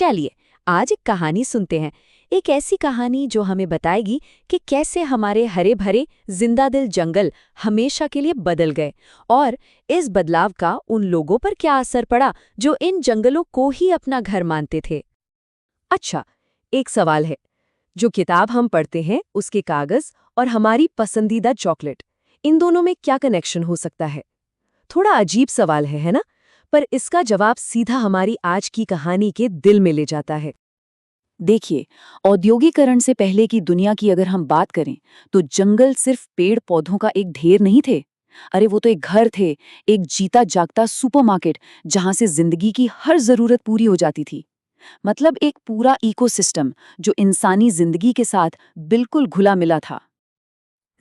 चलिए आज एक कहानी सुनते हैं। एक ऐसी कहानी जो हमें बताएगी कि कैसे हमारे हरे भरे जिंदादिल जंगल हमेशा के लिए बदल गए और इस बदलाव का उन लोगों पर क्या असर पड़ा जो इन जंगलों को ही अपना घर मानते थे। अच्छा, एक सवाल है, जो किताब हम पढ़ते हैं उसके कागज और हमारी पसंदीदा चॉकलेट, इन दोनों में क्या कनेक्शन हो सकता है? थोड़ा अजीब सवाल है ना? पर इसका जवाब सीधा हमारी आज की कहानी के दिल में ले जाता है। देखिए, औद्योगिकरण से पहले की दुनिया की अगर हम बात करें, तो जंगल सिर्फ पेड़ पौधों का एक ढेर नहीं थे। अरे वो तो एक घर थे, एक जीता जागता सुपरमार्केट जहां से जिंदगी की हर जरूरत पूरी हो जाती थी। मतलब एक पूरा इकोसिस्टम जो इंसानी जिंदगी के साथ बिल्कुल घुला मिला था।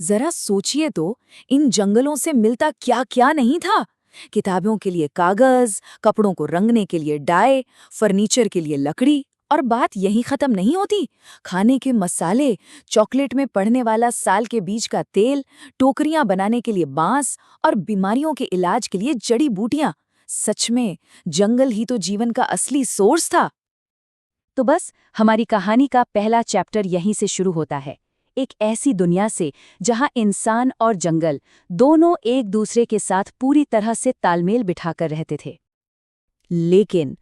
जरा सोचिए तो, इन जंगलों से मिलता क्या क्या नहीं था। किताबों के लिए कागज, कपड़ों को रंगने के लिए डाई, फर्नीचर के लिए लकड़ी। और बात यहीं खत्म नहीं होती। खाने के मसाले, चॉकलेट में पड़ने वाला साल के बीज का तेल, टोकरियां बनाने के लिए बांस और बीमारियों के इलाज के लिए जड़ी बूटियां। सच में जंगल ही तो जीवन का असली सोर्स था। तो बस हमारी कहानी का पहला चैप्टर यहीं से शुरू होता है, एक ऐसी दुनिया से जहां इंसान और जंगल दोनों एक दूसरे के साथ पूरी तरह से तालमेल बिठाकर रहते थे। लेकिन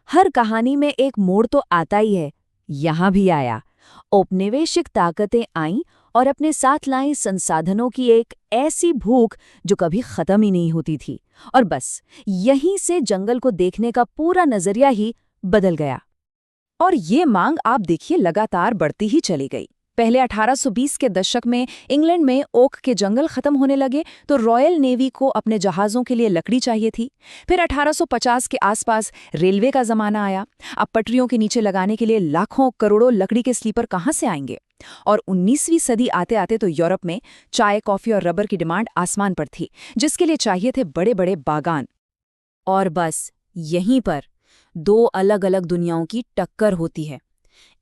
हर कहानी में एक मोड़ तो आता ही है। यहां भी आया। औपनिवेशिक ताकतें आईं और अपने साथ लाई संसाधनों की एक ऐसी भूख जो कभी खत्म ही नहीं होती थी। और बस यहीं से जंगल को देखने का पूरा नजरिया ही बदल गया। और ये मांग आप देखिए लगातार बढ़ती ही चली गई। पहले 1820 के दशक में इंग्लैंड में ओक के जंगल खत्म होने लगे तो रॉयल नेवी को अपने जहाज़ों के लिए लकड़ी चाहिए थी। फिर 1850 के आसपास रेलवे का ज़माना आया। अब पटरियों के नीचे लगाने के लिए लाखों करोड़ों लकड़ी के स्लीपर कहाँ से आएंगे? और 19वीं सदी आते आते तो यूरोप में चाय, कॉफ़ी और रबर की डिमांड आसमान पर थी, जिसके लिए चाहिए थे बड़े बड़े बागान। और बस यहीं पर दो अलग अलग दुनियाओं की टक्कर होती है।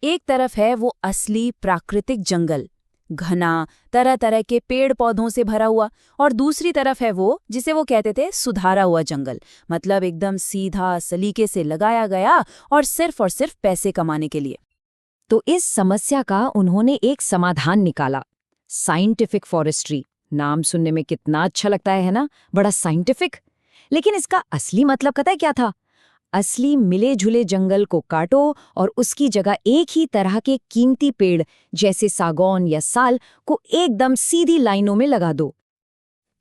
एक तरफ है वो असली प्राकृतिक जंगल, घना तरह तरह के पेड़ पौधों से भरा हुआ, और दूसरी तरफ है वो जिसे वो कहते थे सुधारा हुआ जंगल, मतलब एकदम सीधा सलीके से लगाया गया और सिर्फ पैसे कमाने के लिए। तो इस समस्या का उन्होंने एक समाधान निकाला, साइंटिफिक फॉरेस्ट्री। नाम सुनने में कितना अच्छा लगता है ना, बड़ा साइंटिफिक। लेकिन इसका असली मतलब पता है क्या था? असली मिले जुले जंगल को काटो और उसकी जगह एक ही तरह के कीमती पेड़ जैसे सागौन या साल को एकदम सीधी लाइनों में लगा दो।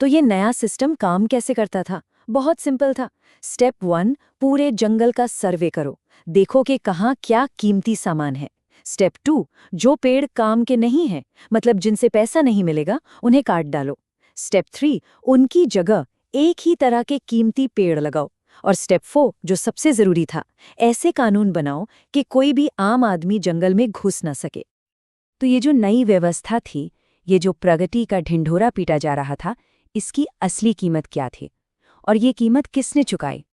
तो ये नया सिस्टम काम कैसे करता था? बहुत सिंपल था। स्टेप 1, पूरे जंगल का सर्वे करो, देखो कि कहाँ क्या कीमती सामान है। स्टेप 2, जो पेड़ काम के नहीं हैं, मतलब जिनसे पैसा नहीं मिलेगा, उन्हें काट डालो। स्टेप 3, उनकी जगह एक ही तरह के कीमती पेड़ लगाओ। और स्टेप 4, जो सबसे जरूरी था, ऐसे कानून बनाओ कि कोई भी आम आदमी जंगल में घुस न सके। तो ये जो नई व्यवस्था थी, ये जो प्रगति का ढिंढोरा पीटा जा रहा था, इसकी असली कीमत क्या थी और ये कीमत किसने चुकाई?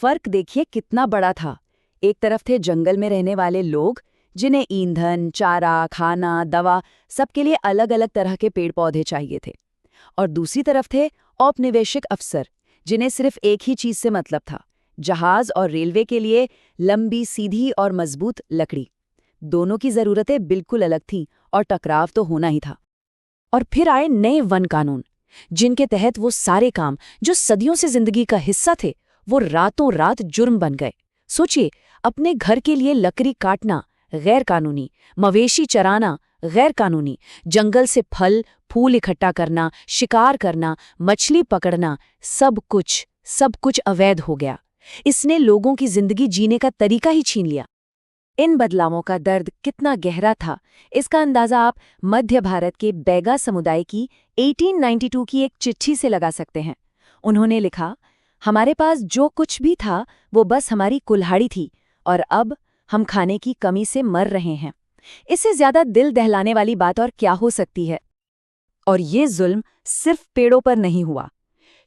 फर्क देखिए कितना बड़ा था। एक तरफ थे जंगल में रहने वाले लोग, जिन्हें ईंधन, चारा, खाना, दवा सबके लिए अलग अलग तरह के पेड़ पौधे चाहिए थे। और दूसरी तरफ थे औपनिवेशिक अफसर, जिन्हें सिर्फ एक ही चीज से मतलब था, जहाज और रेलवे के लिए लंबी, सीधी और मजबूत लकड़ी। दोनों की जरूरतें बिल्कुल अलग थीं और टकराव तो होना ही था। और फिर आए नए वन कानून, जिनके तहत वो सारे काम जो सदियों से जिंदगी का हिस्सा थे, वो रातों रात जुर्म बन गए। सोचिए, अपने घर के लिए लकड़ी काटना गैर कानूनी, मवेशी चराना गैर कानूनी, जंगल से फल फूल इकट्ठा करना, शिकार करना, मछली पकड़ना, सब कुछ अवैध हो गया। इसने लोगों की जिंदगी जीने का तरीका ही छीन लिया। इन बदलावों का दर्द कितना गहरा था, इसका अंदाजा आप मध्य भारत के बैगा समुदाय की 1892 की एक चिट्ठी से लगा सकते हैं। उन्होंने लिखा, हमारे पास जो कुछ भी था वो बस हमारी कुल्हाड़ी थी और अब हम खाने की कमी से मर रहे हैं। इससे ज्यादा दिल दहलाने वाली बात और क्या हो सकती है? और ये जुल्म सिर्फ पेड़ों पर नहीं हुआ।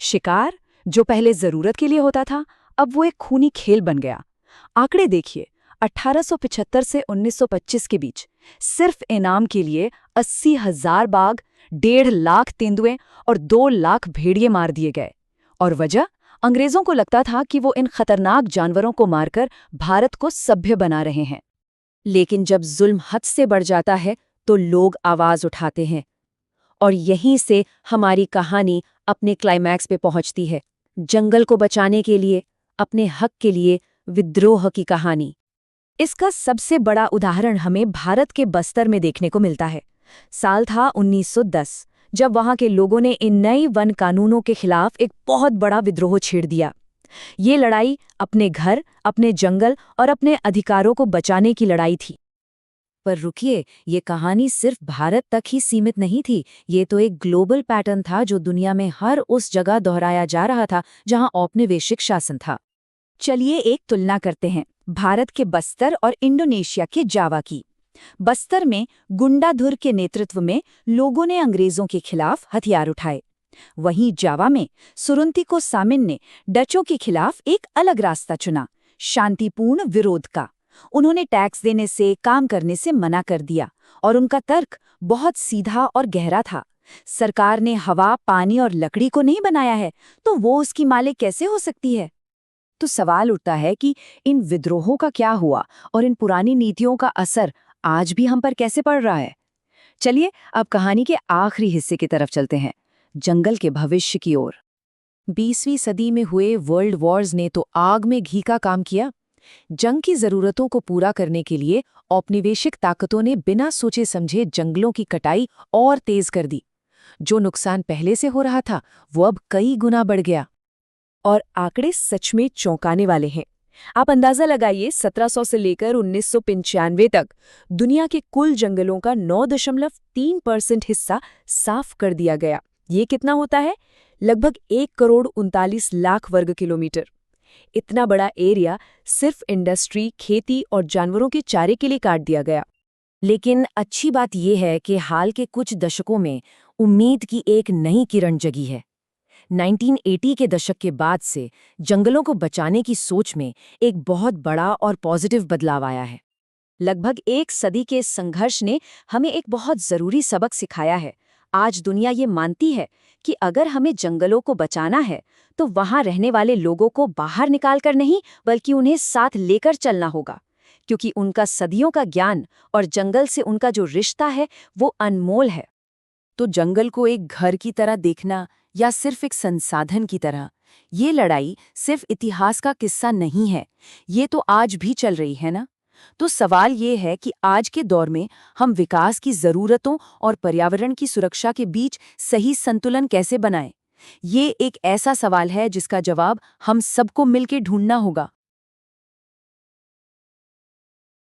शिकार, जो पहले जरूरत के लिए होता था, अब वो एक खूनी खेल बन गया। आंकड़े देखिए, 1875 से 1925 के बीच सिर्फ इनाम के लिए 80,000 बाघ, 1.5 लाख तेंदुए और 2 लाख भेड़िए मार दिए गए। और वजह, अंग्रेजों को लगता था कि वो इन खतरनाक जानवरों को मारकर भारत को सभ्य बना रहे हैं। लेकिन जब जुल्म हद से बढ़ जाता है तो लोग आवाज उठाते हैं, और यहीं से हमारी कहानी अपने क्लाइमैक्स पे पहुंचती है। जंगल को बचाने के लिए, अपने हक के लिए विद्रोह की कहानी। इसका सबसे बड़ा उदाहरण हमें भारत के बस्तर में देखने को मिलता है। साल था 1910, जब वहां के लोगों ने इन नई वन कानूनों के खिलाफ एक बहुत बड़ा विद्रोह छेड़ दिया। ये लड़ाई अपने घर, अपने जंगल और अपने अधिकारों को बचाने की लड़ाई थी। पर रुकिए, ये कहानी सिर्फ भारत तक ही सीमित नहीं थी। ये तो एक ग्लोबल पैटर्न था जो दुनिया में हर उस जगह दोहराया जा रहा था जहां औपनिवेशिक शासन था। चलिए एक तुलना करते हैं भारत के बस्तर और इंडोनेशिया के जावा की। बस्तर में गुंडाधुर के नेतृत्व में लोगों ने अंग्रेजों के खिलाफ हथियार उठाए। वहीं जावा में सुरुंतिको सामिन ने डचों के खिलाफ एक अलग रास्ता चुना, शांतिपूर्ण विरोध का। उन्होंने टैक्स देने से, काम करने से मना कर दिया, और उनका तर्क बहुत सीधा और गहरा था। सरकार ने हवा, पानी और लकड़ी को नहीं बनाया है, तो वो उसकी मालिक कैसे हो सकती है? तो सवाल उठता है कि इन विद्रोहों का क्या हुआ और इन पुरानी नीतियों का असर आज भी हम पर कैसे पड़ रहा है। चलिए अब कहानी के आखिरी हिस्से की तरफ चलते हैं, जंगल के भविष्य की ओर। 20वीं सदी में हुए वर्ल्ड वॉर्स ने तो आग में घी का काम किया। जंग की जरूरतों को पूरा करने के लिए औपनिवेशिक ताकतों ने बिना सोचे समझे जंगलों की कटाई और तेज कर दी। जो नुकसान पहले से हो रहा था वो अब कई गुना बढ़ गया। और आंकड़े सच में चौंकाने वाले हैं। आप अंदाजा लगाइए, 1700 से लेकर 1995 तक दुनिया के कुल जंगलों का 9.3% हिस्सा साफ कर दिया गया। ये कितना होता है? लगभग 1,39,00,000 वर्ग किलोमीटर। इतना बड़ा एरिया सिर्फ इंडस्ट्री, खेती और जानवरों के चारे के लिए काट दिया गया। लेकिन अच्छी बात यह है कि हाल के कुछ दशकों में उम्मीद की एक नई किरण जगी है। 1980 के दशक के बाद से जंगलों को बचाने की सोच में एक बहुत बड़ा और पॉजिटिव बदलाव आया है। लगभग एक सदी के संघर्ष ने हमें एक बहुत जरूरी सबक सिखाया है। आज दुनिया ये मानती है कि अगर हमें जंगलों को बचाना है तो वहां रहने वाले लोगों को बाहर निकालकर नहीं, बल्कि उन्हें साथ लेकर चलना होगा, क्योंकि उनका सदियों का ज्ञान और जंगल से उनका जो रिश्ता है वो अनमोल है। तो जंगल को एक घर की तरह देखना या सिर्फ एक संसाधन की तरह, ये लड़ाई सिर्फ इतिहास का किस्सा नहीं है, ये तो आज भी चल रही है ना। तो सवाल ये है कि आज के दौर में हम विकास की ज़रूरतों और पर्यावरण की सुरक्षा के बीच सही संतुलन कैसे बनाएं? ये एक ऐसा सवाल है जिसका जवाब हम सबको मिलकर ढूंढना होगा।